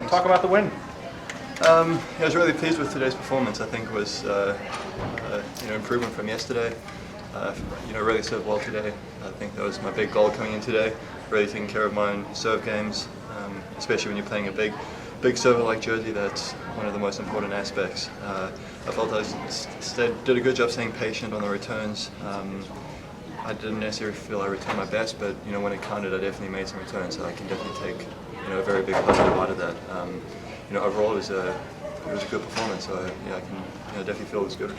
Talk about the win. I was really pleased with today's performance. I think it was improvement from yesterday. Really served well today. I think that was my big goal coming in today. Really taking care of my own serve games, especially when you're playing a big server like Jerzy. That's one of the most important aspects. I felt I did a good job staying patient on the returns. I didn't necessarily feel I returned my best, but when it counted, I definitely made some returns. So I can definitely take a very big positive out of that. Overall, it was a good performance. So I can definitely feel it was good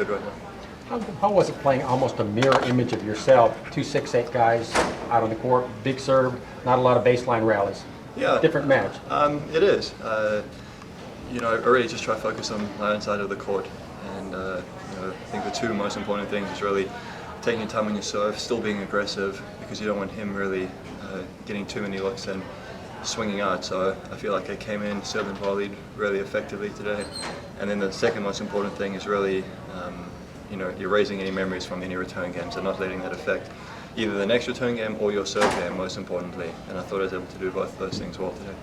right now. How was it playing almost a mirror image of yourself? 2 6'8" guys out on the court, big serve, not a lot of baseline rallies. Yeah, different match. It is. I really just try to focus on my own side of the court, and I think the two most important things is really taking your time on your serve, still being aggressive, because you don't want him really getting too many looks and swinging out. So I feel like I came in, served and volleyed really effectively today. And then the second most important thing is really, erasing any memories from any return games and not letting that affect either the next return game or your serve game, most importantly. And I thought I was able to do both those things well today.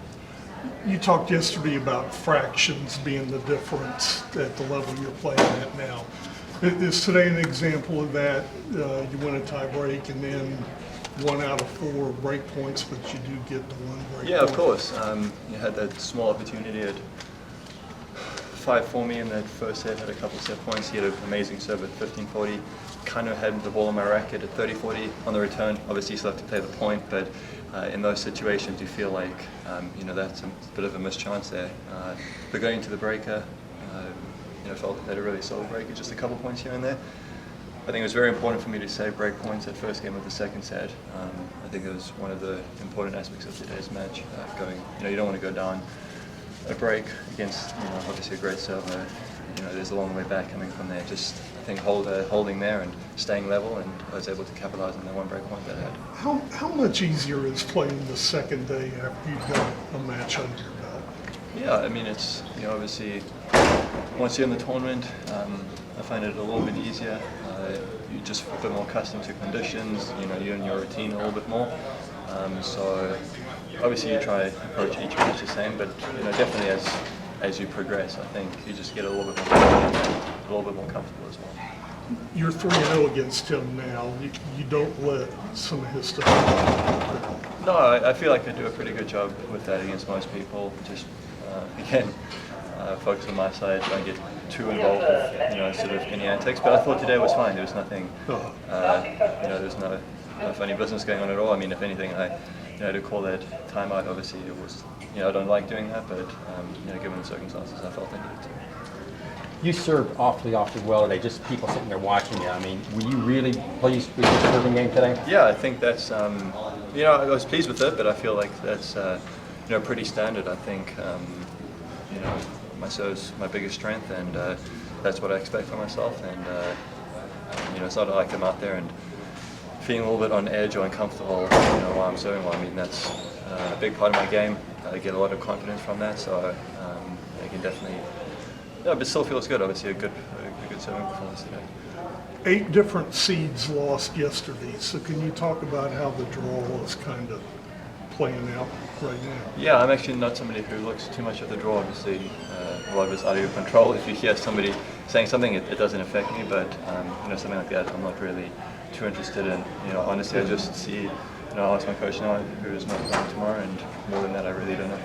You talked yesterday about fractions being the difference at the level you're playing at now. Is today an example of that? You win a tie break and then 1 out of 4 break points, but you do get the 1 break Yeah, point. of course. You had that small opportunity at 5-4 me in that first set, had a couple set points. He had an amazing serve at 15-40. Kind of had the ball in my racket at 30-40 on the return. Obviously, you still have to play the point, but in those situations, you feel like that's a bit of a missed chance there. But going into the breaker, felt that a really solid break, just a couple points here and there. I think it was very important for me to save break points at first game of the second set. I think it was one of the important aspects of today's match. You don't want to go down a break against obviously a great server. There's a long way back coming from there. Just I think holding there and staying level, and I was able to capitalize on that 1 break point that I had. How much easier is playing the second day after you've got a match under your belt? Yeah, I mean it's obviously once you're in the tournament, I find it a little bit easier. You're just a bit more accustomed to conditions. You're in your routine a little bit more. So obviously you try to approach each match the same, but definitely as you progress, I think you just get a little bit more comfortable as well. You're 3-0 against him now. You don't let some of his stuff happen. No, I feel like I do a pretty good job with that against most people. Just again, focus on my side, don't get too involved with sort of any antics. But I thought today was fine. There was nothing, there was no funny business going on at all. I mean, if anything, to call that timeout, obviously it was, I don't like doing that, but given the circumstances, I felt I needed to. You served awfully well today, just people sitting there watching you. I mean, were you really pleased with your serving game today? Yeah, I think that's, I was pleased with it, but I feel like that's, pretty standard. I think, my serve's my biggest strength, and that's what I expect from myself. And, it's not like I'm out there and feeling a little bit on edge or uncomfortable, while I'm serving well. I mean, that's a big part of my game. I get a lot of confidence from that, so I can definitely, but it still feels good. Obviously, a good serving performance today. 8 different seeds lost yesterday, so can you talk about how the draw is kind of playing out right now? Yeah, I'm actually not somebody who looks too much at the draw. Obviously, a lot of it's out of your control. If you hear somebody saying something, it doesn't affect me, but something like that, I'm not really too interested in. Honestly, I just see, I'll ask my coach now who is not playing tomorrow, and more than that, I really don't know.